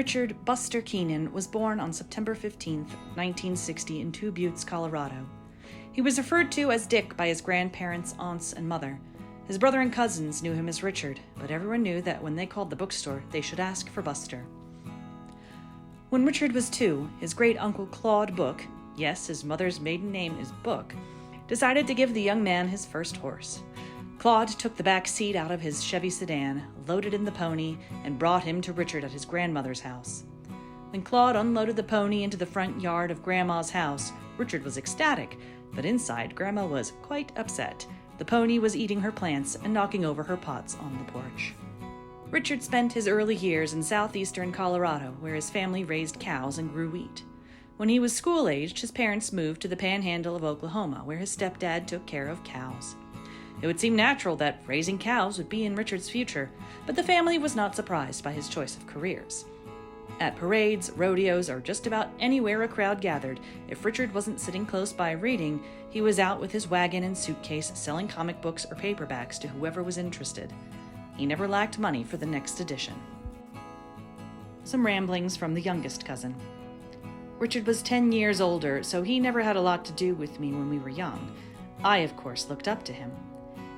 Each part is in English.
Richard Buster Keenan was born on September 15, 1960 in Two Buttes, Colorado. He was referred to as Dick by his grandparents, aunts, and mother. His brother and cousins knew him as Richard, but everyone knew that when they called the bookstore, they should ask for Buster. When Richard was 2, his great-uncle Claude Book, yes, his mother's maiden name is Book, decided to give the young man his first horse. Claude took the back seat out of his Chevy sedan, loaded in the pony, and brought him to Richard at his grandmother's house. When Claude unloaded the pony into the front yard of Grandma's house, Richard was ecstatic, but inside Grandma was quite upset. The pony was eating her plants and knocking over her pots on the porch. Richard spent his early years in southeastern Colorado, where his family raised cows and grew wheat. When he was school-aged, his parents moved to the panhandle of Oklahoma, where his stepdad took care of cows. It would seem natural that raising cows would be in Richard's future, but the family was not surprised by his choice of careers. At parades, rodeos, or just about anywhere a crowd gathered, if Richard wasn't sitting close by reading, he was out with his wagon and suitcase selling comic books or paperbacks to whoever was interested. He never lacked money for the next edition. Some ramblings from the youngest cousin. Richard was 10 years older, so he never had a lot to do with me when we were young. I, of course, looked up to him.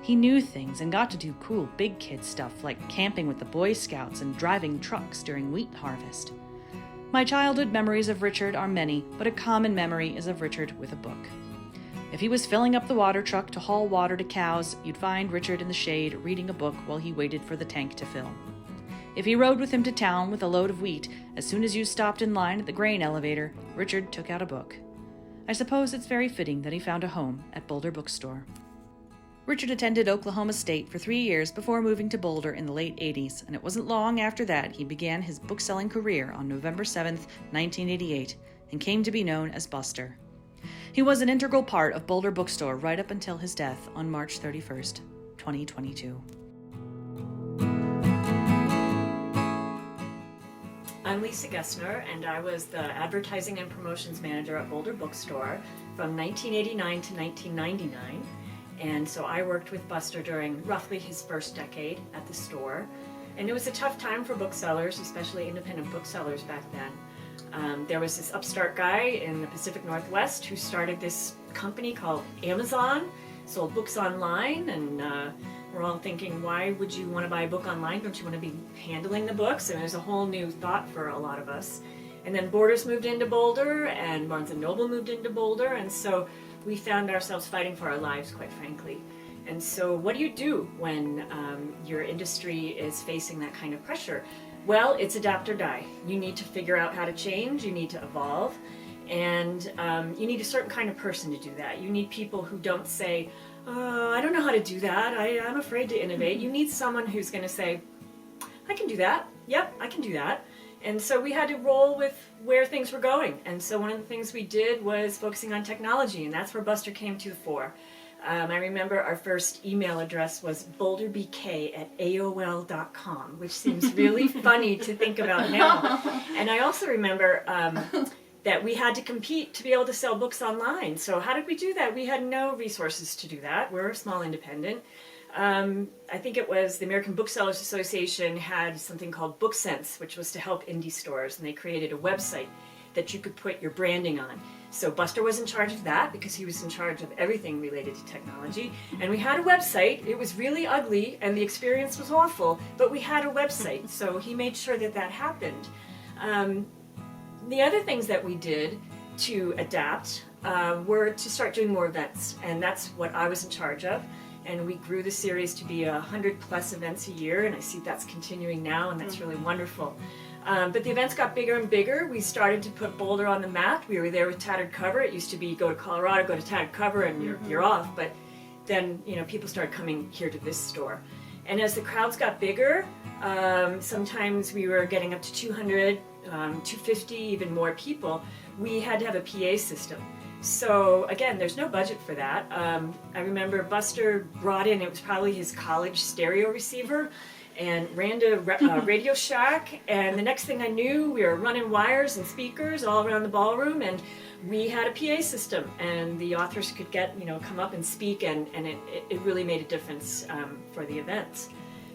He knew things and got to do cool big kid stuff like camping with the Boy Scouts and driving trucks during wheat harvest. My childhood memories of Richard are many, but a common memory is of Richard with a book. If he was filling up the water truck to haul water to cows, you'd find Richard in the shade reading a book while he waited for the tank to fill. If he rode with him to town with a load of wheat, as soon as you stopped in line at the grain elevator, Richard took out a book. I suppose it's very fitting that he found a home at Boulder Bookstore. Richard attended Oklahoma State for 3 years before moving to Boulder in the late 80s, and it wasn't long after that he began his bookselling career on November 7, 1988, and came to be known as Buster. He was an integral part of Boulder Bookstore right up until his death on March 31, 2022. I'm Lisa Gessner, and I was the Advertising and Promotions Manager at Boulder Bookstore from 1989 to 1999. And so I worked with Buster during roughly his first decade at the store. And it was a tough time for booksellers, especially independent booksellers back then. There was this upstart guy in the Pacific Northwest who started this company called Amazon, sold books online, and we're all thinking, why would you want to buy a book online? Don't you want to be handling the books? And it was a whole new thought for a lot of us. And then Borders moved into Boulder, and Barnes & Noble moved into Boulder, and so we found ourselves fighting for our lives, quite frankly. And so what do you do when your industry is facing that kind of pressure? Well, it's adapt or die. You need to figure out how to change, you need to evolve, and you need a certain kind of person to do that. You need people who don't say, I don't know how to do that, I'm afraid to innovate. You need someone who's going to say, I can do that, yep, I can do that. And so we had to roll with where things were going. And so one of the things we did was focusing on technology, and that's where Buster came to the fore. I remember our first email address was boulderbk@aol.com, which seems really funny to think about now. And I also remember that we had to compete to be able to sell books online. So how did we do that? We had no resources to do that. We're a small independent. I think it was the American Booksellers Association had something called BookSense, which was to help indie stores, and they created a website that you could put your branding on. So Buster was in charge of that because he was in charge of everything related to technology. And we had a website. It was really ugly and the experience was awful, but we had a website, so he made sure that that happened. The other things that we did to adapt were to start doing more events, and that's what I was in charge of. And we grew the series to be 100+ events a year, and I see that's continuing now, and that's really wonderful. But the events got bigger and bigger. We started to put Boulder on the map. We were there with Tattered Cover. It used to be go to Colorado, go to Tattered Cover, and you're off. But then people started coming here to this store. And as the crowds got bigger, sometimes we were getting up to 200, 250, even more people. We had to have a PA system. So again, there's no budget for that. I remember Buster brought in, it was probably his college stereo receiver, and ran to Radio Shack, and the next thing I knew, we were running wires and speakers all around the ballroom, and we had a PA system, and the authors could come up and speak, and it really made a difference for the events.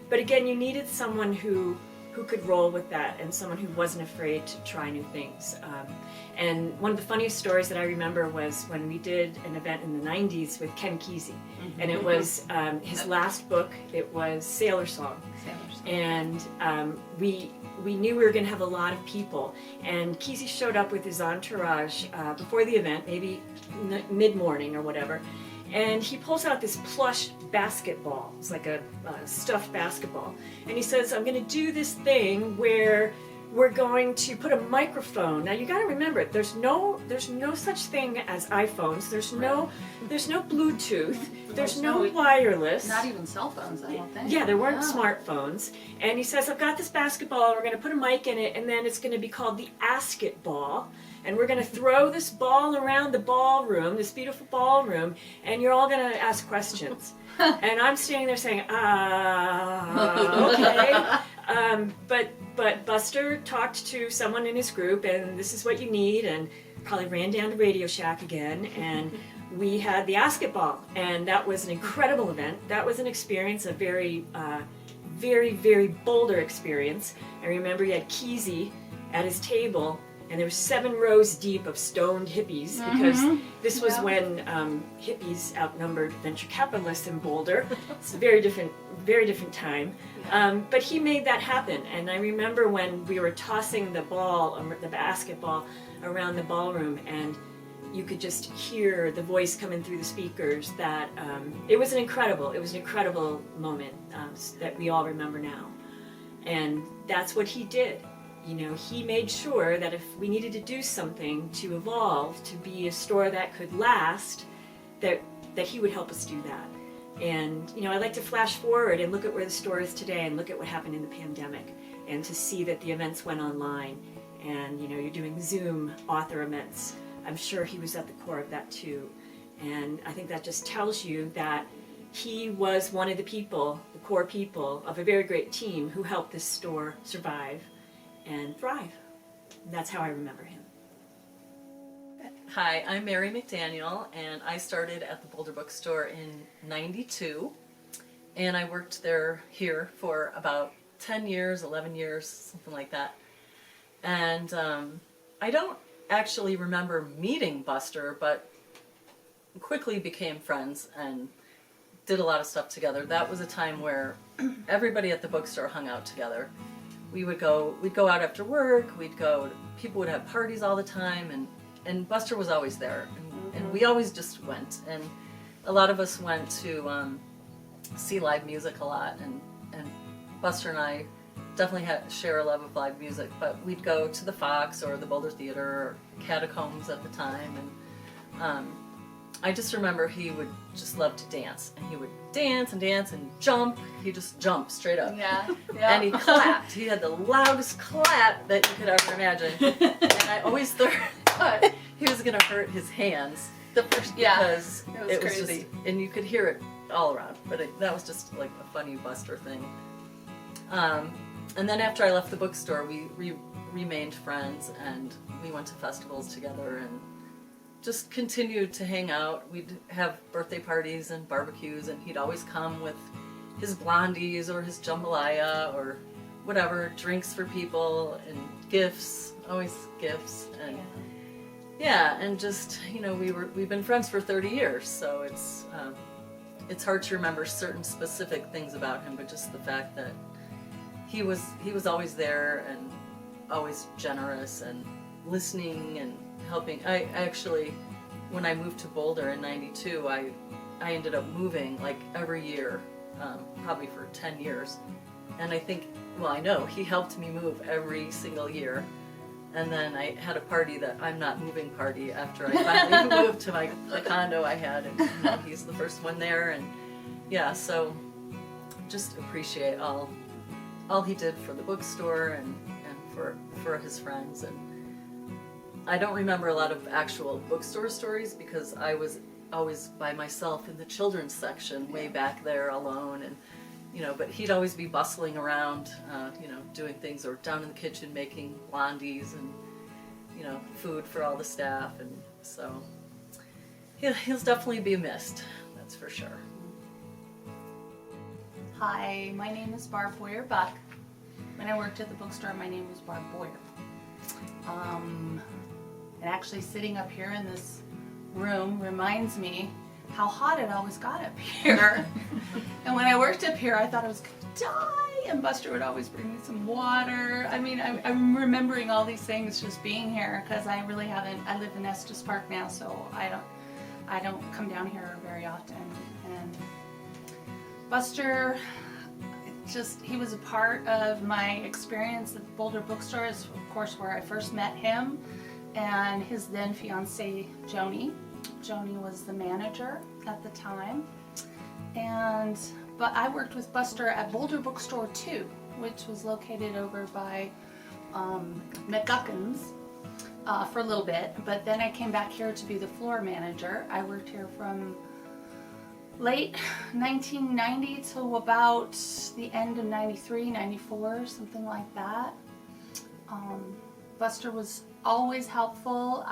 But again, you needed someone who who could roll with that, and someone who wasn't afraid to try new things. And one of the funniest stories that I remember was when we did an event in the 90s with Ken Kesey. And it was his last book. It was Sailor Song. And we knew we were going to have a lot of people. And Kesey showed up with his entourage before the event, maybe mid-morning or whatever. And he pulls out this plush basketball. It's like a stuffed basketball. And he says, I'm going to do this thing where we're going to put a microphone. Now you got to remember, there's no such thing as iPhones. There's no Bluetooth. There's no wireless. Not even cell phones, I don't think. Yeah, there weren't smartphones. And he says, I've got this basketball, and we're going to put a mic in it, and then it's going to be called the Ask-It Ball. And we're going to throw this ball around the ballroom, this beautiful ballroom, and you're all going to ask questions. And I'm standing there saying, okay. But Buster talked to someone in his group, and this is what you need, and probably ran down to Radio Shack again, and we had the Ask-It Ball, and that was an incredible event. That was an experience, a very, very Boulder experience. I remember he had Kesey at his table, and there were 7 rows deep of stoned hippies, because this was when hippies outnumbered venture capitalists in Boulder. It's a very different time. But he made that happen, and I remember when we were tossing the ball, the basketball, around the ballroom, and you could just hear the voice coming through the speakers. That it was an incredible moment that we all remember now, and that's what he did. You know, he made sure that if we needed to do something to evolve, to be a store that could last, that he would help us do that. And, you know, I like to flash forward and look at where the store is today and look at what happened in the pandemic, and to see that the events went online, and, you know, you're doing Zoom author events. I'm sure he was at the core of that too. And I think that just tells you that he was one of the people, the core people of a very great team who helped this store survive and thrive. And that's how I remember him. Hi, I'm Mary McDaniel, and I started at the Boulder Bookstore in '92, and I worked here for about 10 years, 11 years, something like that. And I don't actually remember meeting Buster, but quickly became friends and did a lot of stuff together. That was a time where everybody at the bookstore hung out together. We'd go out after work, people would have parties all the time, and Buster was always there, and we always just went. And a lot of us went to see live music a lot, and Buster and I definitely share a love of live music, but we'd go to the Fox or the Boulder Theater or Catacombs at the time, and I just remember he would just love to dance, and he would dance and jump. He just jumped straight up. Yeah. And he clapped. He had the loudest clap that you could ever imagine. And I always thought he was going to hurt his hands because it was crazy. and you could hear it all around. But that was just like a funny Buster thing. And then after I left the bookstore, we remained friends, and we went to festivals together and just continued to hang out. We'd have birthday parties and barbecues, and he'd always come with his blondies or his jambalaya or whatever, drinks for people and gifts, always gifts. And and just, you know, we've been friends for 30 years, so it's hard to remember certain specific things about him, but just the fact that he was always there and always generous and listening and helping. I actually, when I moved to Boulder in '92, I ended up moving like every year, probably for 10 years. And I know he helped me move every single year. And then I had a party that I'm not moving party after I finally moved to the condo I had, and he's the first one there. And yeah, so just appreciate all he did for the bookstore and for his friends. And I don't remember a lot of actual bookstore stories because I was always by myself in the children's section way back there alone, and but he'd always be bustling around, doing things, or down in the kitchen making blondies and food for all the staff, and so he'll definitely be missed, that's for sure. Hi, my name is Barb Boyer-Buck. when I worked at the bookstore, my name was Barb Boyer. And actually sitting up here in this room reminds me how hot it always got up here. And when I worked up here, I thought I was going to die, and Buster would always bring me some water. I mean, I'm remembering all these things just being here, because I really haven't, I live in Estes Park now, so I don't come down here very often. And Buster, he was a part of my experience at the Boulder Bookstore, is of course where I first met him, and his then fiancée, Joni. Joni was the manager at the time. But I worked with Buster at Boulder Bookstore too, which was located over by McGuckins for a little bit. But then I came back here to be the floor manager. I worked here from late 1990 to about the end of 93, 94, something like that. Buster was always helpful.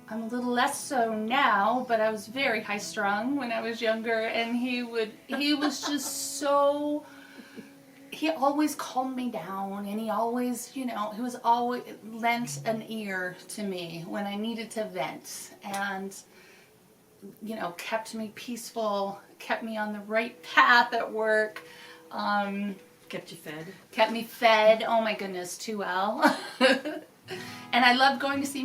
I'm a little less so now, but I was very high-strung when I was younger, and he was just so, he always calmed me down, and he always, he was always lent an ear to me when I needed to vent, and, kept me peaceful, kept me on the right path at work. Kept you fed? Kept me fed, oh my goodness, too well. And I loved going to see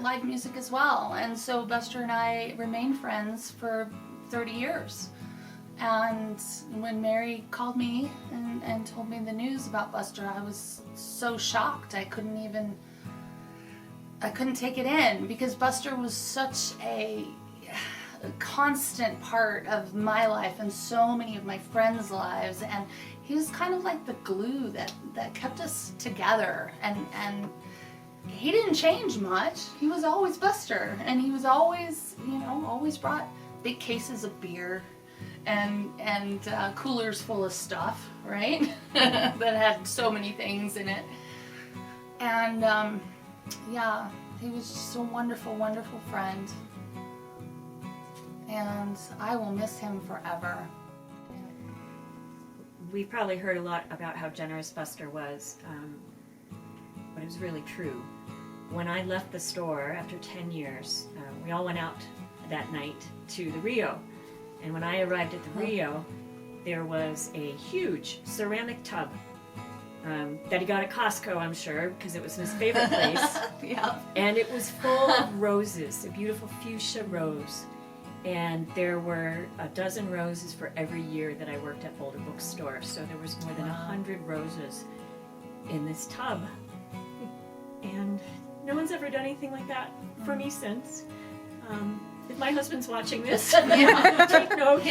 live music as well. And so Buster and I remained friends for 30 years. And when Mary called me and told me the news about Buster, I was so shocked. I couldn't take it in, because Buster was such a constant part of my life and so many of my friends' lives. And he was kind of like the glue that kept us together. And he didn't change much. He was always Buster, and he was always, always brought big cases of beer and coolers full of stuff, right? That had so many things in it. And he was just a wonderful, wonderful friend. And I will miss him forever. We probably heard a lot about how generous Buster was, but it was really true. When I left the store after 10 years, we all went out that night to the Rio. And when I arrived at the Rio, there was a huge ceramic tub that he got at Costco, I'm sure, because it was his favorite place. Yeah. And it was full of roses, a beautiful fuchsia rose. And there were a dozen roses for every year that I worked at Boulder Bookstore. So there was more than 100 roses in this tub. And no one's ever done anything like that for me since. If my husband's watching this, take note.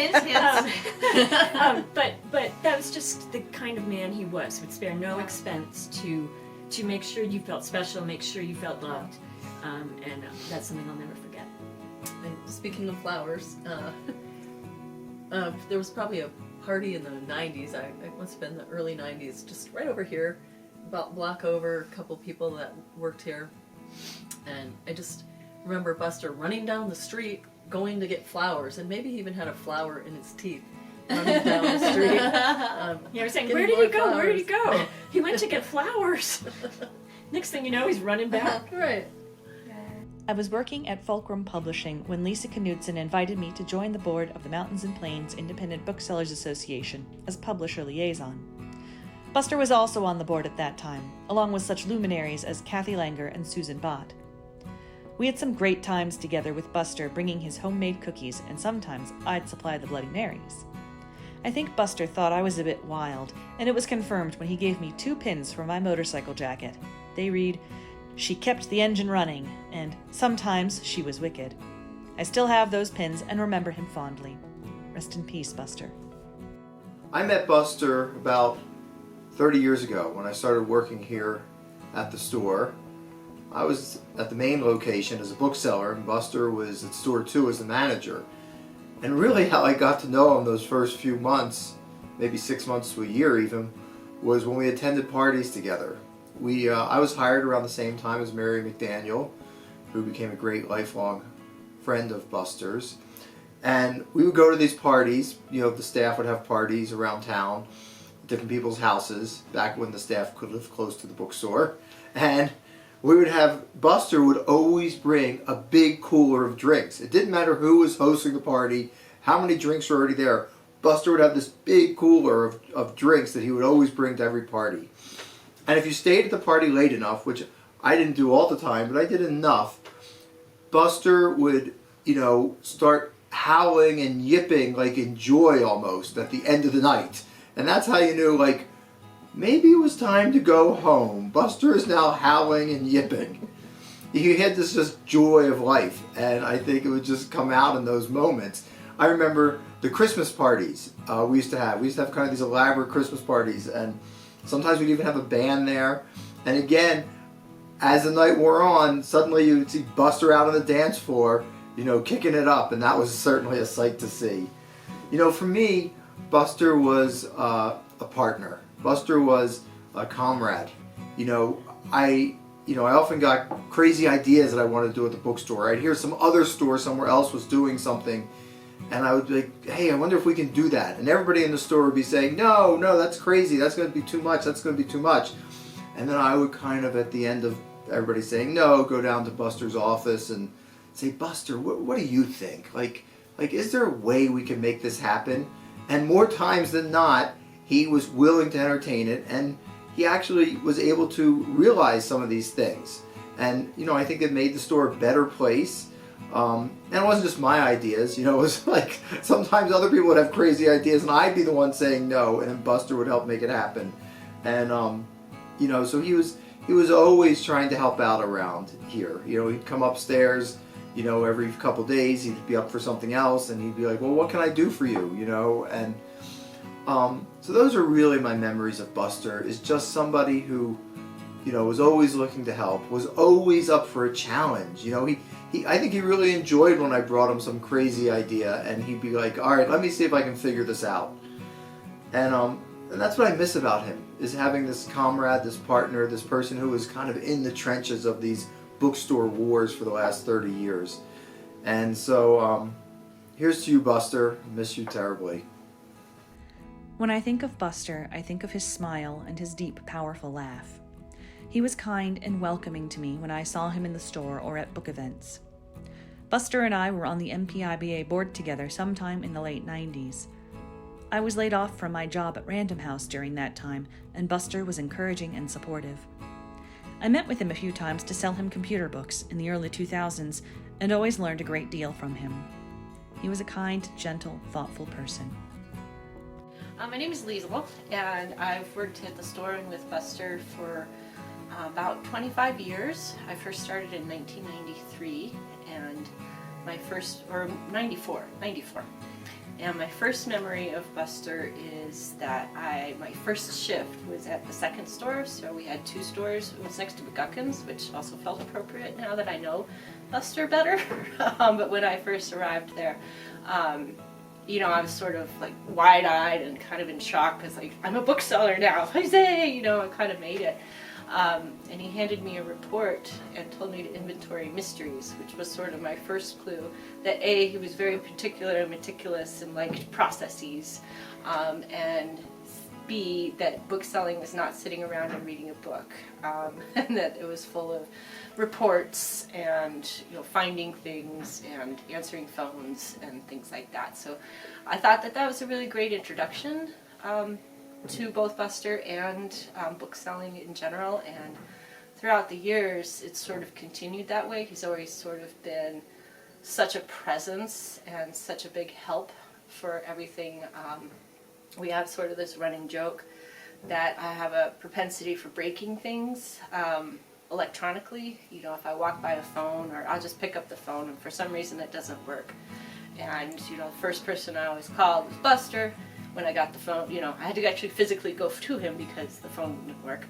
But that was just the kind of man he was. He would spare no expense to make sure you felt special, make sure you felt loved. And that's something I'll never forget. And speaking of flowers, there was probably a party in the 90s, it must have been the early 90s, just right over here, about a block over, a couple people that worked here. And I just remember Buster running down the street, going to get flowers, and maybe he even had a flower in his teeth, running down the street. You were saying, where did he go? Flowers. Where did he go? He went to get flowers. Next thing you know, he's running back. Right. I was working at Fulcrum Publishing when Lisa Knudsen invited me to join the board of the Mountains and Plains Independent Booksellers Association as publisher liaison. Buster was also on the board at that time, along with such luminaries as Kathy Langer and Susan Bott. We had some great times together with Buster bringing his homemade cookies, and sometimes I'd supply the Bloody Marys. I think Buster thought I was a bit wild, and it was confirmed when he gave me 2 pins for my motorcycle jacket. They read, "She kept the engine running," and "Sometimes she was wicked." I still have those pins and remember him fondly. Rest in peace, Buster. I met Buster about 30 years ago when I started working here at the store. I was at the main location as a bookseller, and Buster was at store 2 as the manager. And really how I got to know him those first few months, maybe 6 months to a year even, was when we attended parties together. I was hired around the same time as Mary McDaniel, who became a great lifelong friend of Buster's. And we would go to these parties, the staff would have parties around town. different people's houses back when the staff could live close to the bookstore, and Buster would always bring a big cooler of drinks. It didn't matter who was hosting the party, how many drinks were already there. Buster would have this big cooler of drinks that he would always bring to every party. And if you stayed at the party late enough, which I didn't do all the time, but I did enough, Buster would, start howling and yipping like in joy almost at the end of the night. And that's how you knew, like, maybe it was time to go home. Buster is now howling and yipping. He had this just joy of life, and I think it would just come out in those moments. I remember the Christmas parties we used to have. We used to have kind of these elaborate Christmas parties, and sometimes we'd even have a band there. And again, as the night wore on, suddenly you would see Buster out on the dance floor, kicking it up, and that was certainly a sight to see. For me, Buster was a partner. Buster was a comrade. I often got crazy ideas that I wanted to do at the bookstore. I'd hear some other store somewhere else was doing something, and I would be like, hey, I wonder if we can do that. And everybody in the store would be saying, no, that's crazy. That's going to be too much. That's going to be too much. And then I would kind of, at the end of everybody saying no, go down to Buster's office and say, Buster, what do you think? Like, is there a way we can make this happen? And more times than not, he was willing to entertain it, and he actually was able to realize some of these things. And, I think it made the store a better place. And it wasn't just my ideas, it was like sometimes other people would have crazy ideas and I'd be the one saying no, and then Buster would help make it happen. And, so he was always trying to help out around here. He'd come upstairs, every couple days, he'd be up for something else, and he'd be like, well, what can I do for you, And so those are really my memories of Buster, is just somebody who, was always looking to help, was always up for a challenge. I think he really enjoyed when I brought him some crazy idea, and he'd be like, all right, let me see if I can figure this out. And that's what I miss about him, is having this comrade, this partner, this person who was kind of in the trenches of these bookstore wars for the last 30 years. And so here's to you, Buster. I miss you terribly. When I think of Buster, I think of his smile and his deep, powerful laugh. He was kind and welcoming to me when I saw him in the store or at book events. Buster and I were on the MPIBA board together sometime in the late 90s. I was laid off from my job at Random House during that time, and Buster was encouraging and supportive. I met with him a few times to sell him computer books in the early 2000s, and always learned a great deal from him. He was a kind, gentle, thoughtful person. My name is Liesl, and I've worked at the store and with Buster for about 25 years. I first started in 1993, and 94. And my first memory of Buster is that my first shift was at the second store, so we had two stores. It was next to McGuckin's, which also felt appropriate now that I know Buster better. But when I first arrived there, I was sort of like wide-eyed and kind of in shock because I'm a bookseller now. Jose, I kind of made it. And he handed me a report and told me to inventory mysteries, which was sort of my first clue that A, he was very particular and meticulous and liked processes, and B, that bookselling was not sitting around and reading a book, and that it was full of reports and finding things and answering phones and things like that. So I thought that was a really great introduction to both Buster and bookselling in general, and throughout the years it's sort of continued that way. He's always sort of been such a presence and such a big help for everything. We have sort of this running joke that I have a propensity for breaking things electronically. If I walk by a phone, or I'll just pick up the phone and for some reason it doesn't work. And the first person I always called was Buster. When I got the phone, I had to actually physically go to him because the phone wouldn't work.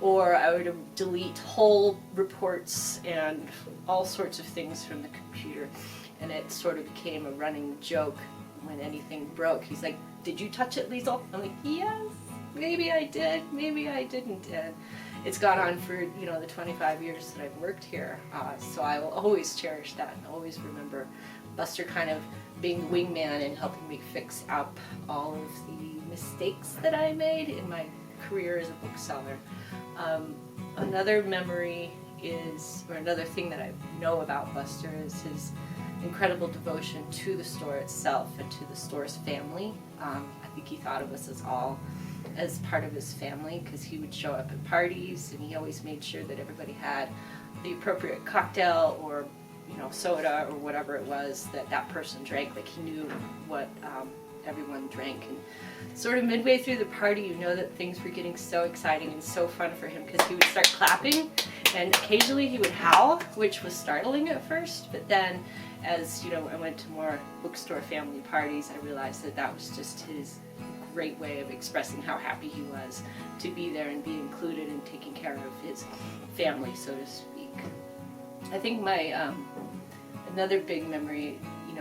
Or I would delete whole reports and all sorts of things from the computer. And it sort of became a running joke when anything broke. He's like, did you touch it, Liesl? I'm like, yes, maybe I did, maybe I didn't. And it's gone on for, the 25 years that I've worked here. So I will always cherish that and always remember Buster kind of being the wingman and helping me fix up all of the mistakes that I made in my career as a bookseller. Another memory is, or another thing that I know about Buster is his incredible devotion to the store itself and to the store's family. I think he thought of us as all as part of his family, because he would show up at parties and he always made sure that everybody had the appropriate cocktail or soda or whatever it was that that person drank. Like, he knew what everyone drank, and sort of midway through the party, you know that things were getting so exciting and so fun for him, because he would start clapping and occasionally he would howl, which was startling at first, but then as I went to more bookstore family parties, I realized that that was just his great way of expressing how happy he was to be there and be included in taking care of his family, so to speak. I think my another big memory,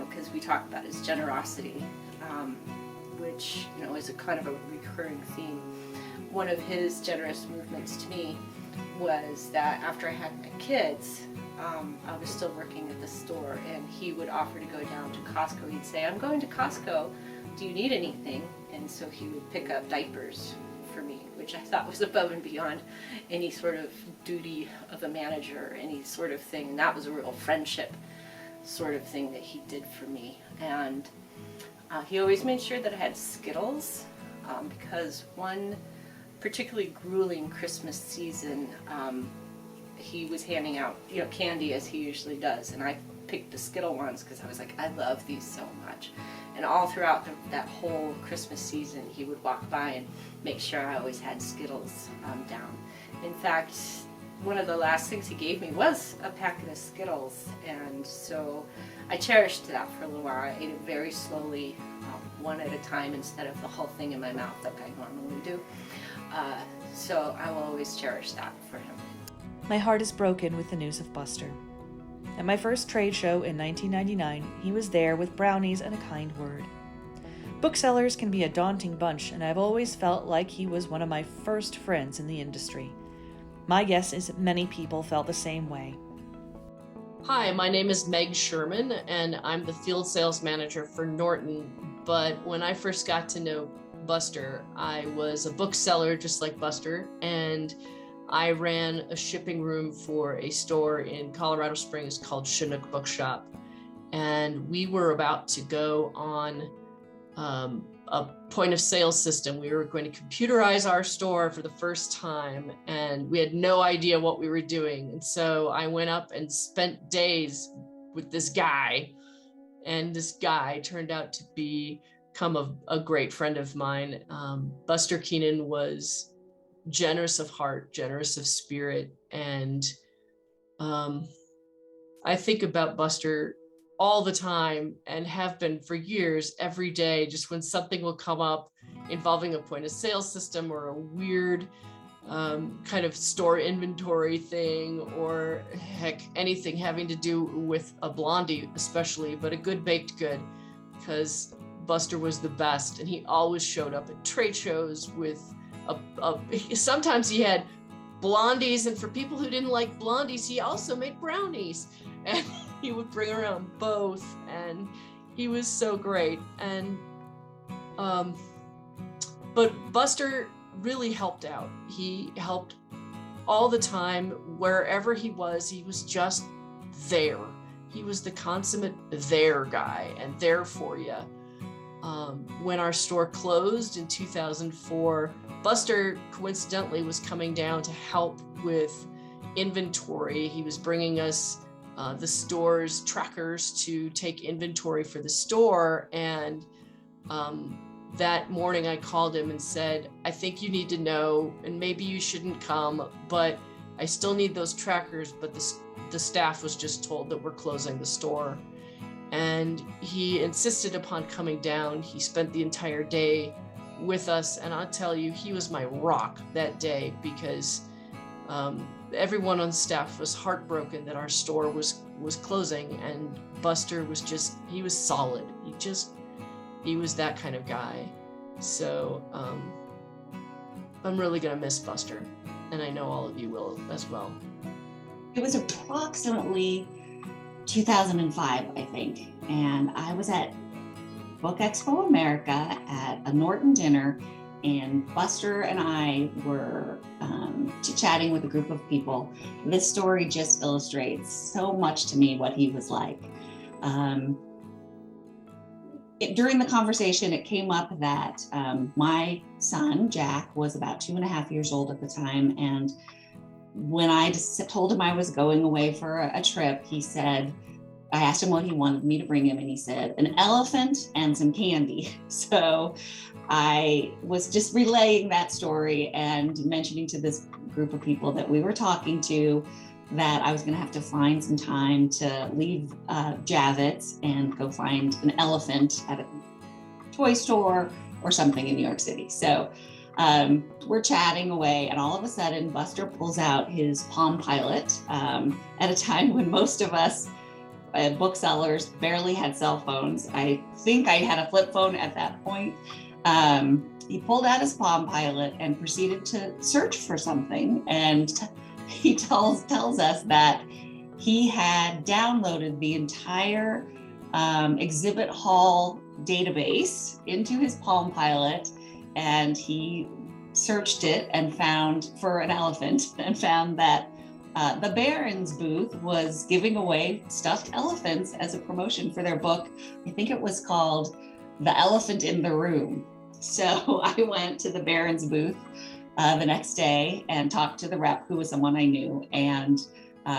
because we talked about his generosity, which is a kind of a recurring theme. One of his generous movements to me was that after I had my kids, I was still working at the store, and he would offer to go down to Costco. He'd say, "I'm going to Costco, do you need anything?" And so he would pick up diapers for me, which I thought was above and beyond any sort of duty of a manager or any sort of thing. And that was a real friendship sort of thing that he did for me. And he always made sure that I had Skittles, because one particularly grueling Christmas season, he was handing out candy, as he usually does, and I picked the Skittle ones because I was like, I love these so much. And all throughout that whole Christmas season, he would walk by and make sure I always had Skittles down. In fact, one of the last things he gave me was a packet of Skittles, and so I cherished that for a little while. I ate it very slowly, one at a time, instead of the whole thing in my mouth like I normally do. So I will always cherish that for him. My heart is broken with the news of Buster. At my first trade show in 1999, he was there with brownies and a kind word. Booksellers can be a daunting bunch, and I've always felt like he was one of my first friends in the industry. My guess is many people felt the same way. Hi, my name is Meg Sherman, and I'm the field sales manager for Norton. But when I first got to know Buster, I was a bookseller just like Buster, and I ran a shipping room for a store in Colorado Springs called Chinook Bookshop. And we were about to go on a point of sale system. We were going to computerize our store for the first time, and we had no idea what we were doing. And so I went up and spent days with this guy, and this guy turned out to become a great friend of mine. Buster Keenan was generous of heart, generous of spirit, and I think about Buster all the time, and have been for years, every day, just when something will come up involving a point of sale system or a weird kind of store inventory thing, or heck, anything having to do with a blondie especially, but a good baked good, because Buster was the best, and he always showed up at trade shows with sometimes he had blondies, and for people who didn't like blondies, he also made brownies, and he would bring around both, and he was so great. And but Buster really helped out. He helped all the time. Wherever he was just there. He was the consummate there guy, and there for you. When our store closed in 2004, Buster coincidentally was coming down to help with inventory. He was bringing us the store's trackers to take inventory for the store. And that morning I called him and said, I think you need to know, and maybe you shouldn't come, but I still need those trackers, but the staff was just told that we're closing the store. And he insisted upon coming down. He spent the entire day with us, and I'll tell you, he was my rock that day, because everyone on staff was heartbroken that our store was closing, and Buster was he was solid. He was that kind of guy. So I'm really gonna miss Buster, and I know all of you will as well. It was approximately 2005, I think, and I was at Book Expo America at a Norton dinner, and Buster and I were chit-chatting with a group of people. This story just illustrates so much to me what he was like. During the conversation, it came up that my son, Jack, was about 2.5 years old at the time. And when I just told him I was going away for a trip, he said, I asked him what he wanted me to bring him, and he said, an elephant and some candy. So I was just relaying that story and mentioning to this group of people that we were talking to that I was going to have to find some time to leave Javits and go find an elephant at a toy store or something in New York City. So we're chatting away, and all of a sudden Buster pulls out his Palm Pilot at a time when most of us booksellers barely had cell phones. I think I had a flip phone at that point. He pulled out his Palm Pilot and proceeded to search for something, and he tells us that he had downloaded the entire exhibit hall database into his Palm Pilot, and he searched it and found for an elephant and found that the Barron's booth was giving away stuffed elephants as a promotion for their book. I think it was called The Elephant in the Room. So I went to the Barron's booth the next day and talked to the rep, who was someone I knew, and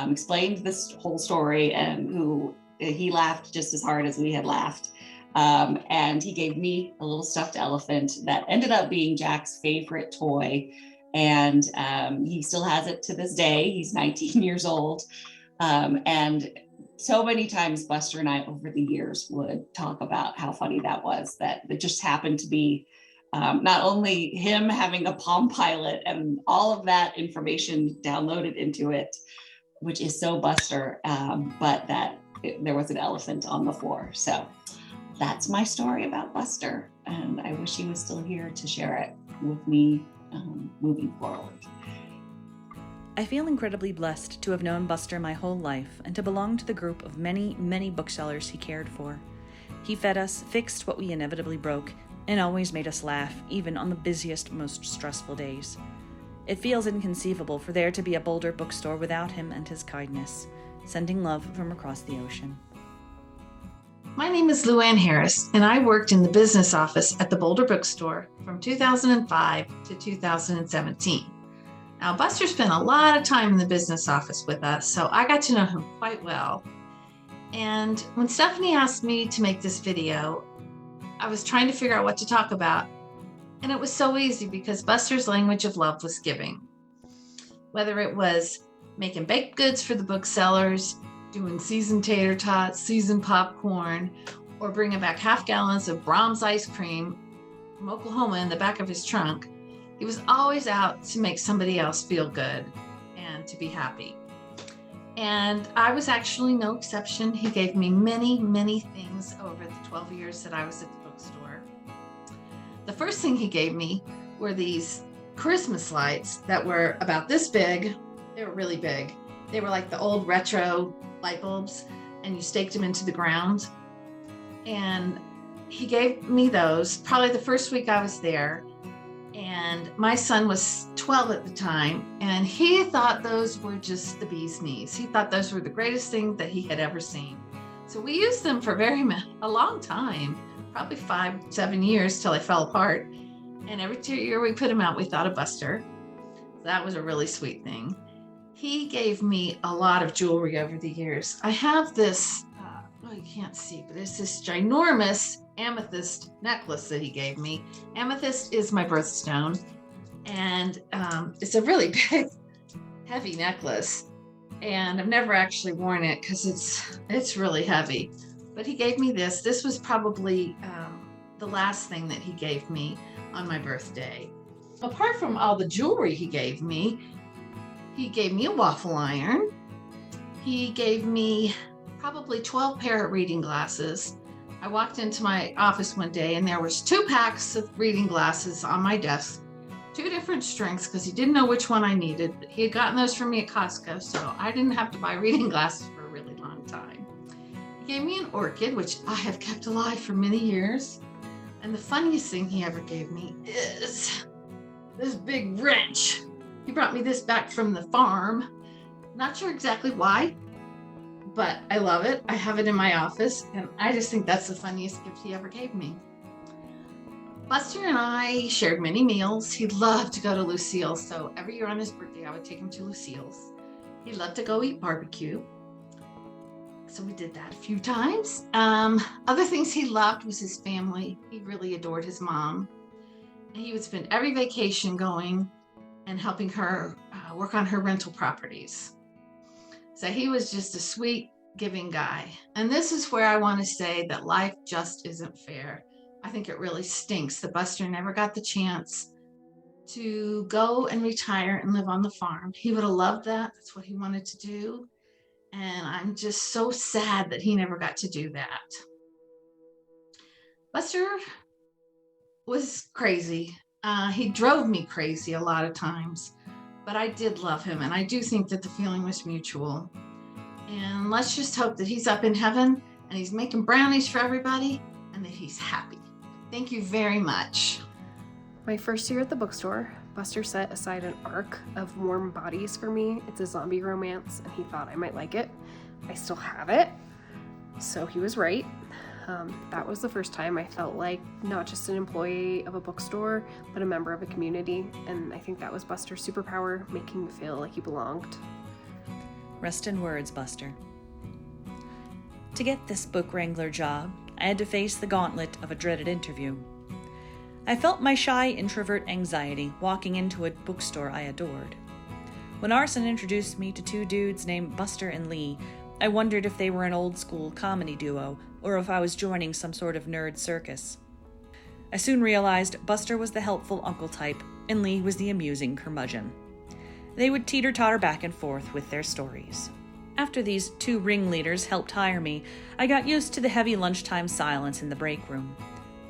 explained this whole story, and who he laughed just as hard as we had laughed. And he gave me a little stuffed elephant that ended up being Jack's favorite toy. And he still has it to this day. He's 19 years old. And so many times Buster and I over the years would talk about how funny that was, that it just happened to be not only him having a Palm Pilot and all of that information downloaded into it, which is so Buster, but that there was an elephant on the floor. So that's my story about Buster. And I wish he was still here to share it with me moving forward. I feel incredibly blessed to have known Buster my whole life and to belong to the group of many, many booksellers he cared for. He fed us, fixed what we inevitably broke, and always made us laugh, even on the busiest, most stressful days. It feels inconceivable for there to be a Boulder Bookstore without him and his kindness. Sending love from across the ocean. My name is Luann Harris, and I worked in the business office at the Boulder Bookstore from 2005 to 2017. Now, Buster spent a lot of time in the business office with us, so I got to know him quite well. And when Stephanie asked me to make this video, I was trying to figure out what to talk about. And it was so easy because Buster's language of love was giving. Whether it was making baked goods for the booksellers, doing seasoned tater tots, seasoned popcorn, or bringing back half gallons of Brahms ice cream from Oklahoma in the back of his trunk, he was always out to make somebody else feel good and to be happy. And I was actually no exception. He gave me many, many things over the 12 years that I was at the bookstore. The first thing he gave me were these Christmas lights that were about this big. They were really big. They were like the old retro light bulbs, and you staked them into the ground. And he gave me those probably the first week I was there. And my son was 12 at the time, and he thought those were just the bee's knees. He thought those were the greatest thing that he had ever seen. So we used them for a long time, probably 5-7 years till they fell apart. And every year we put them out, we thought of Buster. That was a really sweet thing. He gave me a lot of jewelry over the years. I have this, you can't see, but it's this ginormous amethyst necklace that he gave me. Amethyst is my birthstone, and it's a really big, heavy necklace. And I've never actually worn it because it's really heavy. But he gave me this. This was probably the last thing that he gave me on my birthday. Apart from all the jewelry he gave me a waffle iron. He gave me probably 12 pair of reading glasses. I walked into my office one day and there was 2 packs of reading glasses on my desk, 2 different strengths because he didn't know which one I needed. He had gotten those from me at Costco, so I didn't have to buy reading glasses for a really long time. He gave me an orchid, which I have kept alive for many years. And the funniest thing he ever gave me is this big wrench. He brought me this back from the farm. Not sure exactly why, but I love it. I have it in my office, and I just think that's the funniest gift he ever gave me. Buster and I shared many meals. He loved to go to Lucille's, so every year on his birthday, I would take him to Lucille's. He loved to go eat barbecue, so we did that a few times. Other things he loved was his family. He really adored his mom. And he would spend every vacation going and helping her work on her rental properties. So he was just a sweet, giving guy. And this is where I want to say that life just isn't fair. I think it really stinks that Buster never got the chance to go and retire and live on the farm. He would have loved that. That's what he wanted to do. And I'm just so sad that he never got to do that. Buster was crazy. He drove me crazy a lot of times, but I did love him. And I do think that the feeling was mutual. And let's just hope that he's up in heaven and he's making brownies for everybody and that he's happy. Thank you very much. My first year at the bookstore, Buster set aside an arc of Warm Bodies for me. It's a zombie romance, and he thought I might like it. I still have it, so he was right. That was the first time I felt like not just an employee of a bookstore, but a member of a community, and I think that was Buster's superpower, making me feel like he belonged. Rest in words, Buster. To get this book wrangler job, I had to face the gauntlet of a dreaded interview. I felt my shy introvert anxiety walking into a bookstore I adored. When Arson introduced me to two dudes named Buster and Lee, I wondered if they were an old-school comedy duo or if I was joining some sort of nerd circus. I soon realized Buster was the helpful uncle type and Lee was the amusing curmudgeon. They would teeter-totter back and forth with their stories. After these two ringleaders helped hire me, I got used to the heavy lunchtime silence in the break room.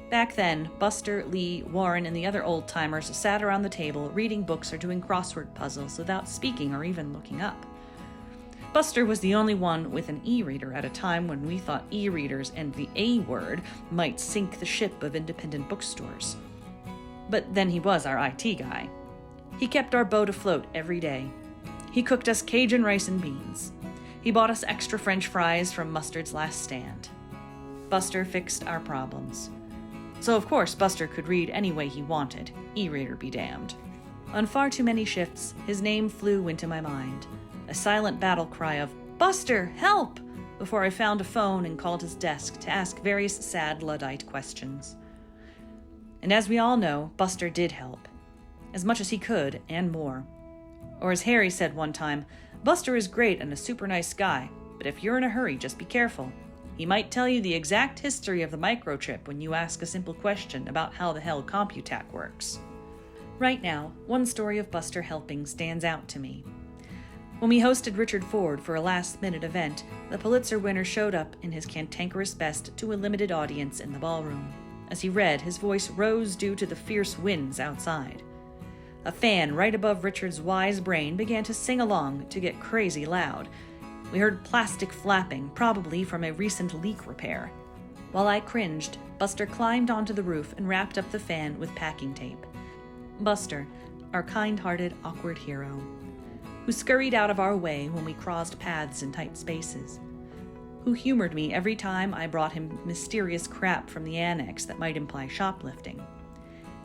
Back then, Buster, Lee, Warren, and the other old-timers sat around the table reading books or doing crossword puzzles without speaking or even looking up. Buster was the only one with an e-reader at a time when we thought e-readers and the A word might sink the ship of independent bookstores. But then he was our IT guy. He kept our boat afloat every day. He cooked us Cajun rice and beans. He bought us extra French fries from Mustard's Last Stand. Buster fixed our problems. So of course Buster could read any way he wanted, e-reader be damned. On far too many shifts, his name flew into my mind. A silent battle cry of, "Buster, help!" before I found a phone and called his desk to ask various sad Luddite questions. And as we all know, Buster did help. As much as he could, and more. Or as Harry said one time, Buster is great and a super nice guy, but if you're in a hurry, just be careful. He might tell you the exact history of the microchip when you ask a simple question about how the hell Computac works. Right now, one story of Buster helping stands out to me. When we hosted Richard Ford for a last-minute event, the Pulitzer winner showed up in his cantankerous best to a limited audience in the ballroom. As he read, his voice rose due to the fierce winds outside. A fan right above Richard's wise brain began to sing along to get crazy loud. We heard plastic flapping, probably from a recent leak repair. While I cringed, Buster climbed onto the roof and wrapped up the fan with packing tape. Buster, our kind-hearted, awkward hero, who scurried out of our way when we crossed paths in tight spaces, who humored me every time I brought him mysterious crap from the annex that might imply shoplifting.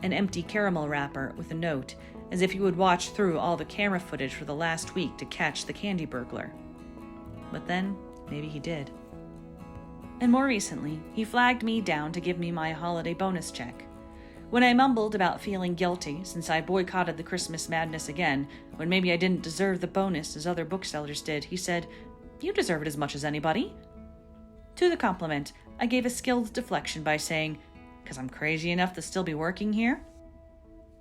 An empty caramel wrapper with a note, as if he would watch through all the camera footage for the last week to catch the candy burglar. But then, maybe he did. And more recently, he flagged me down to give me my holiday bonus check. When I mumbled about feeling guilty since I boycotted the Christmas madness again, when maybe I didn't deserve the bonus as other booksellers did, he said, "You deserve it as much as anybody." To the compliment, I gave a skilled deflection by saying, "'Cause I'm crazy enough to still be working here?"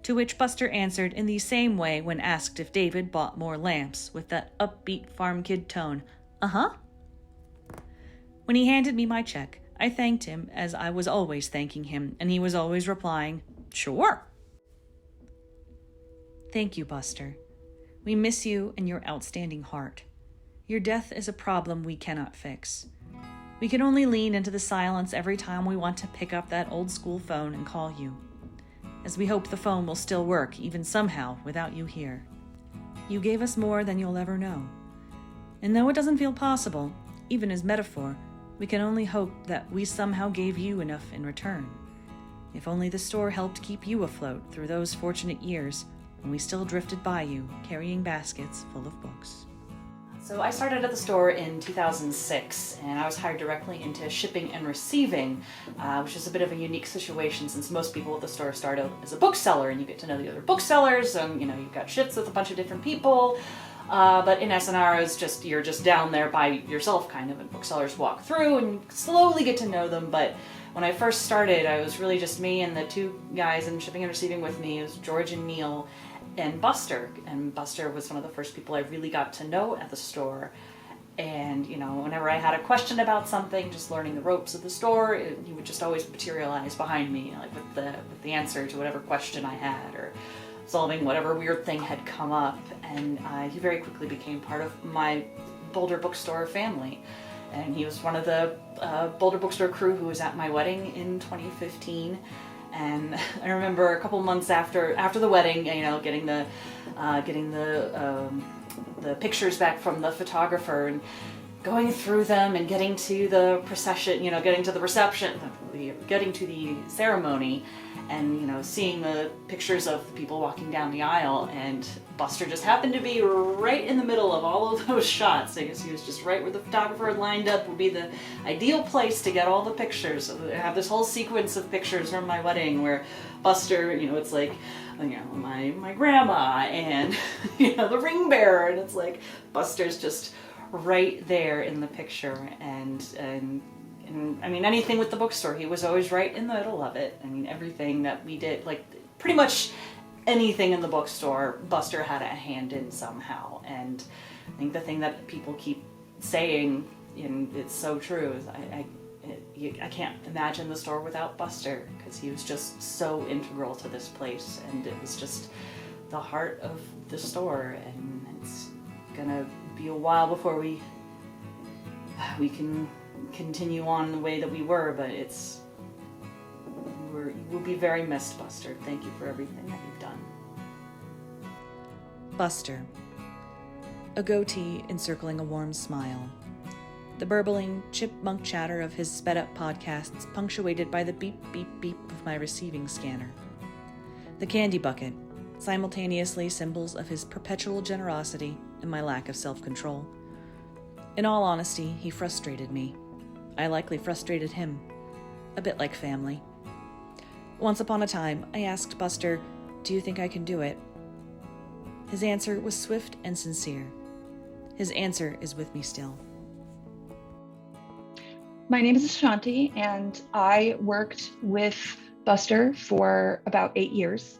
To which Buster answered in the same way when asked if David bought more lamps, with that upbeat farm kid tone, "Uh-huh." When he handed me my check, I thanked him as I was always thanking him, and he was always replying, "Sure." Thank you, Buster. We miss you and your outstanding heart. Your death is a problem we cannot fix. We can only lean into the silence every time we want to pick up that old school phone and call you, as we hope the phone will still work, even somehow, without you here. You gave us more than you'll ever know. And though it doesn't feel possible, even as metaphor, we can only hope that we somehow gave you enough in return. If only the store helped keep you afloat through those fortunate years when we still drifted by you, carrying baskets full of books. So I started at the store in 2006, and I was hired directly into shipping and receiving, which is a bit of a unique situation since most people at the store start out as a bookseller, and you get to know the other booksellers, and you've got shifts with a bunch of different people. But in SNR, you're just down there by yourself, kind of, and booksellers walk through, and you slowly get to know them. But when I first started, I was really just me and the two guys in shipping and receiving with me. It was George and Neil and Buster. And Buster was one of the first people I really got to know at the store. And, whenever I had a question about something, just learning the ropes of the store, he would just always materialize behind me, like with the answer to whatever question I had, or solving whatever weird thing had come up. And he very quickly became part of my Boulder Bookstore family. And he was one of the Boulder Bookstore crew who was at my wedding in 2015. And I remember a couple months after the wedding, getting the pictures back from the photographer and going through them and getting to the procession, getting to the reception, getting to the ceremony, and seeing the pictures of the people walking down the aisle, and Buster just happened to be right in the middle of all of those shots. I guess he was just right where the photographer had lined up would be the ideal place to get all the pictures. So I have this whole sequence of pictures from my wedding where Buster, it's like, my grandma and the ring bearer, and it's like Buster's just right there in the picture, and I mean, anything with the bookstore, he was always right in the middle of it. I mean, everything that we did, like pretty much anything in the bookstore, Buster had a hand in somehow. And I think the thing that people keep saying, and it's so true, is I can't imagine the store without Buster, because he was just so integral to this place, and it was just the heart of the store. And it's gonna be a while before we can continue on the way that we were, but you will be very missed, Buster. Thank you for everything that you've done. Buster. A goatee encircling a warm smile. The burbling, chipmunk chatter of his sped-up podcasts punctuated by the beep, beep, beep of my receiving scanner. The candy bucket, simultaneously symbols of his perpetual generosity and my lack of self-control. In all honesty, he frustrated me. I likely frustrated him. A bit like family. Once upon a time, I asked Buster, "Do you think I can do it?" His answer was swift and sincere. His answer is with me still. My name is Ashanti, and I worked with Buster for about 8 years.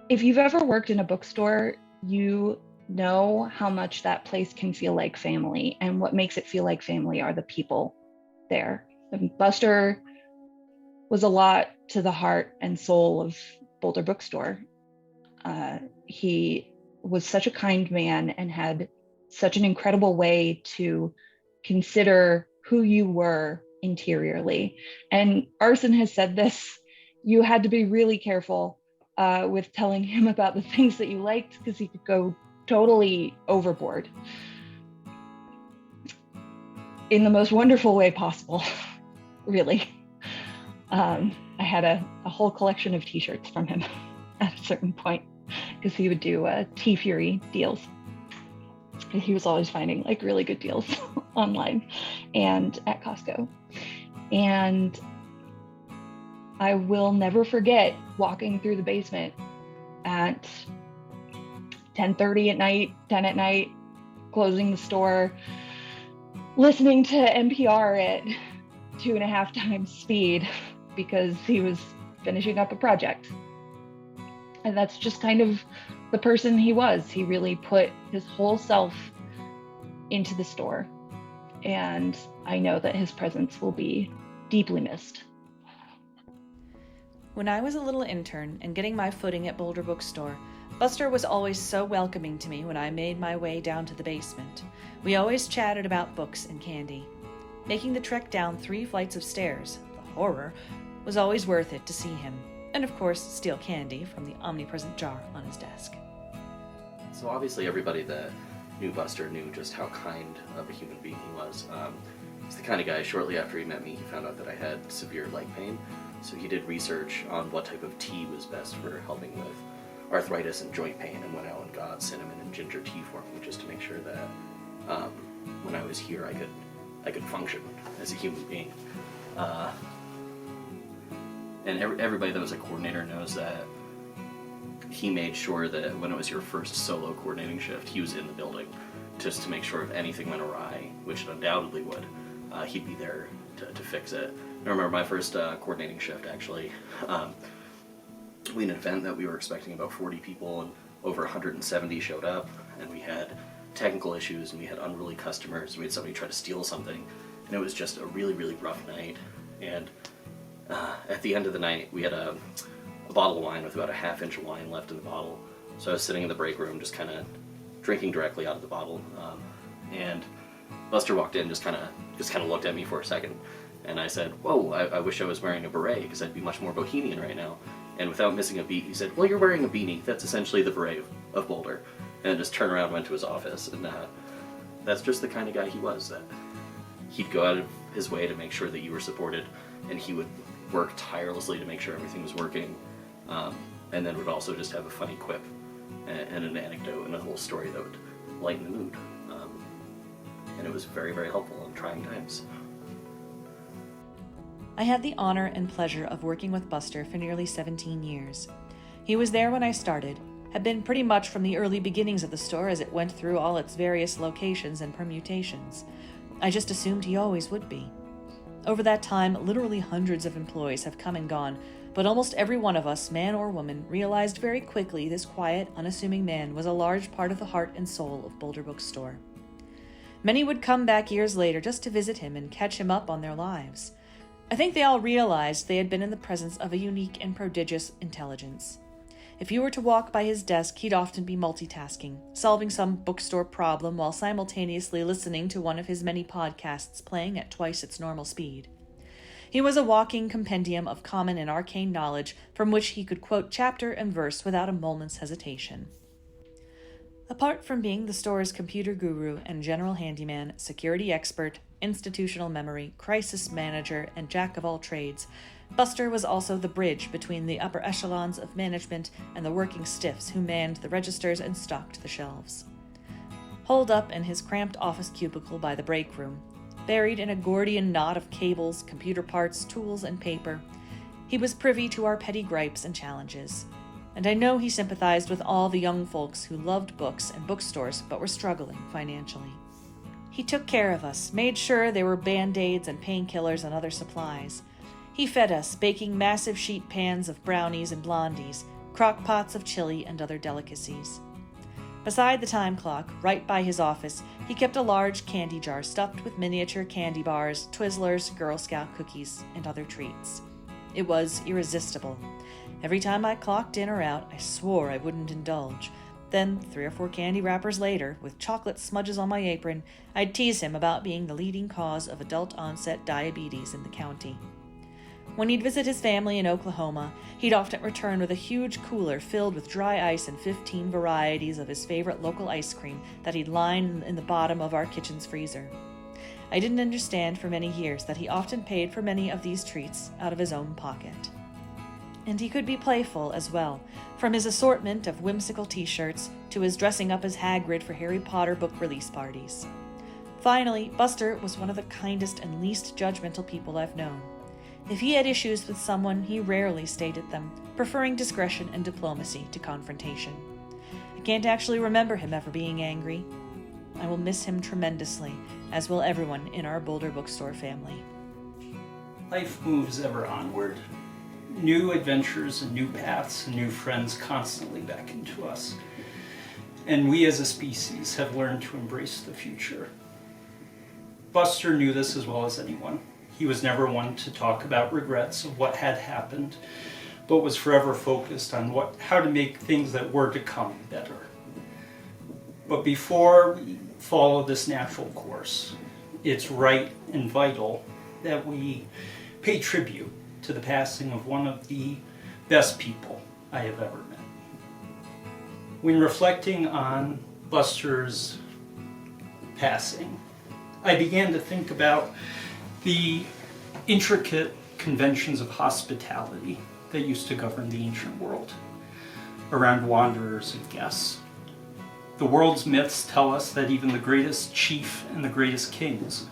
If you've ever worked in a bookstore, you know how much that place can feel like family, and what makes it feel like family are the people there. And Buster was a lot to the heart and soul of Boulder Bookstore. He was such a kind man and had such an incredible way to consider who you were interiorly. And Arson has said this, you had to be really careful with telling him about the things that you liked, because he could go totally overboard in the most wonderful way possible, really. I had a whole collection of t-shirts from him at a certain point, because he would do Tea Fury deals. He was always finding like really good deals online and at Costco. And I will never forget walking through the basement at 10:30 at night, 10 at night, closing the store, listening to NPR at 2.5 times speed because he was finishing up a project. And that's just kind of the person he was. He really put his whole self into the store. And I know that his presence will be deeply missed. When I was a little intern and getting my footing at Boulder Bookstore, Buster was always so welcoming to me when I made my way down to the basement. We always chatted about books and candy. Making the trek down 3 flights of stairs, the horror, was always worth it to see him, and of course steal candy from the omnipresent jar on his desk. So obviously everybody that knew Buster knew just how kind of a human being he was. He's the kind of guy, shortly after he met me, he found out that I had severe leg pain, so he did research on what type of tea was best for helping with arthritis and joint pain, and went out and got cinnamon and ginger tea for me just to make sure that when I was here I could function as a human being. And everybody that was a coordinator knows that he made sure that when it was your first solo coordinating shift, he was in the building just to make sure if anything went awry, which it undoubtedly would, he'd be there to fix it. I remember my first coordinating shift, actually. We had an event that we were expecting about 40 people, and over 170 showed up, and we had technical issues, and we had unruly customers, and we had somebody try to steal something, and it was just a really, really rough night. And at the end of the night, we had a bottle of wine with about a half-inch of wine left in the bottle. So I was sitting in the break room just kind of drinking directly out of the bottle, and Buster walked in, just kind of looked at me for a second, and I said, "Whoa, I wish I was wearing a beret, because I'd be much more bohemian right now." And without missing a beat, he said, "Well, you're wearing a beanie. That's essentially the beret of Boulder." And then just turned around and went to his office. And that's just the kind of guy he was, that he'd go out of his way to make sure that you were supported, and he would work tirelessly to make sure everything was working, and then would also just have a funny quip and an anecdote and a whole story that would lighten the mood. And it was very, very helpful in trying times. I had the honor and pleasure of working with Buster for nearly 17 years. He was there when I started, had been pretty much from the early beginnings of the store as it went through all its various locations and permutations. I just assumed he always would be. Over that time, literally hundreds of employees have come and gone, but almost every one of us, man or woman, realized very quickly this quiet, unassuming man was a large part of the heart and soul of Boulder Bookstore. Many would come back years later just to visit him and catch him up on their lives. I think they all realized they had been in the presence of a unique and prodigious intelligence. If you were to walk by his desk, he'd often be multitasking, solving some bookstore problem while simultaneously listening to one of his many podcasts playing at twice its normal speed. He was a walking compendium of common and arcane knowledge from which he could quote chapter and verse without a moment's hesitation. Apart from being the store's computer guru and general handyman, security expert, institutional memory, crisis manager, and jack of all trades, Buster was also the bridge between the upper echelons of management and the working stiffs who manned the registers and stocked the shelves. Holed up in his cramped office cubicle by the break room, buried in a Gordian knot of cables, computer parts, tools, and paper, he was privy to our petty gripes and challenges. And I know he sympathized with all the young folks who loved books and bookstores but were struggling financially. He took care of us, made sure there were Band-Aids and painkillers and other supplies. He fed us, baking massive sheet pans of brownies and blondies, crock pots of chili and other delicacies. Beside the time clock, right by his office, he kept a large candy jar stuffed with miniature candy bars, Twizzlers, Girl Scout cookies, and other treats. It was irresistible. Every time I clocked in or out, I swore I wouldn't indulge. Then, 3 or 4 candy wrappers later, with chocolate smudges on my apron, I'd tease him about being the leading cause of adult-onset diabetes in the county. When he'd visit his family in Oklahoma, he'd often return with a huge cooler filled with dry ice and 15 varieties of his favorite local ice cream that he'd line in the bottom of our kitchen's freezer. I didn't understand for many years that he often paid for many of these treats out of his own pocket. And he could be playful as well, from his assortment of whimsical t-shirts to his dressing up as Hagrid for Harry Potter book release parties. Finally, Buster was one of the kindest and least judgmental people I've known. If he had issues with someone, he rarely stated them, preferring discretion and diplomacy to confrontation. I can't actually remember him ever being angry. I will miss him tremendously, as will everyone in our Boulder Bookstore family. Life moves ever onward. New adventures and new paths and new friends constantly beckon to us. And we as a species have learned to embrace the future. Buster knew this as well as anyone. He was never one to talk about regrets of what had happened, but was forever focused on how to make things that were to come better. But before we follow this natural course, it's right and vital that we pay tribute to the passing of one of the best people I have ever met. When reflecting on Buster's passing, I began to think about the intricate conventions of hospitality that used to govern the ancient world around wanderers and guests. The world's myths tell us that even the greatest chief and the greatest kings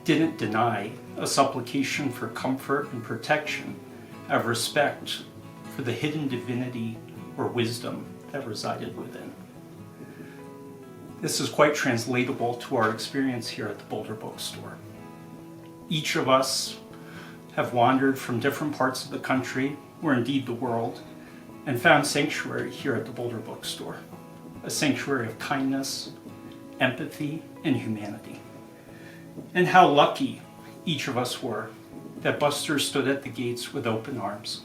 didn't deny a supplication for comfort and protection out of respect for the hidden divinity or wisdom that resided within. This is quite translatable to our experience here at the Boulder Bookstore. Each of us have wandered from different parts of the country, or indeed the world, and found sanctuary here at the Boulder Bookstore, a sanctuary of kindness, empathy, and humanity. And how lucky each of us were that Buster stood at the gates with open arms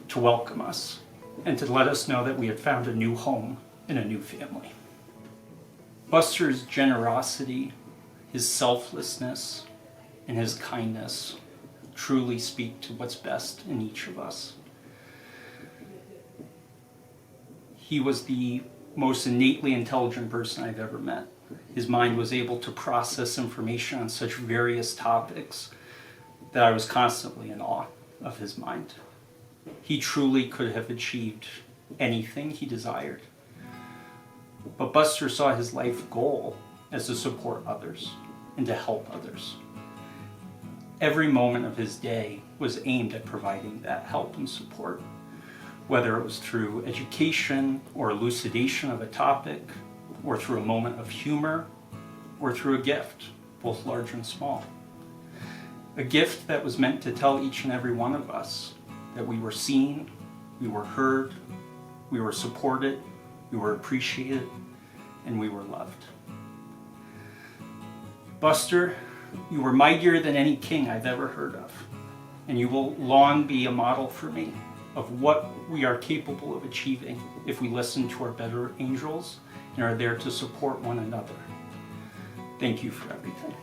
to welcome us and to let us know that we had found a new home and a new family. Buster's generosity, his selflessness, and his kindness truly speak to what's best in each of us. He was the most innately intelligent person I've ever met. His mind was able to process information on such various topics that I was constantly in awe of his mind. He truly could have achieved anything he desired. But Buster saw his life goal as to support others and to help others. Every moment of his day was aimed at providing that help and support, whether it was through education or elucidation of a topic, or through a moment of humor, or through a gift, both large and small. A gift that was meant to tell each and every one of us that we were seen, we were heard, we were supported, we were appreciated, and we were loved. Buster, you were mightier than any king I've ever heard of, and you will long be a model for me of what we are capable of achieving if we listen to our better angels and are there to support one another. Thank you for everything.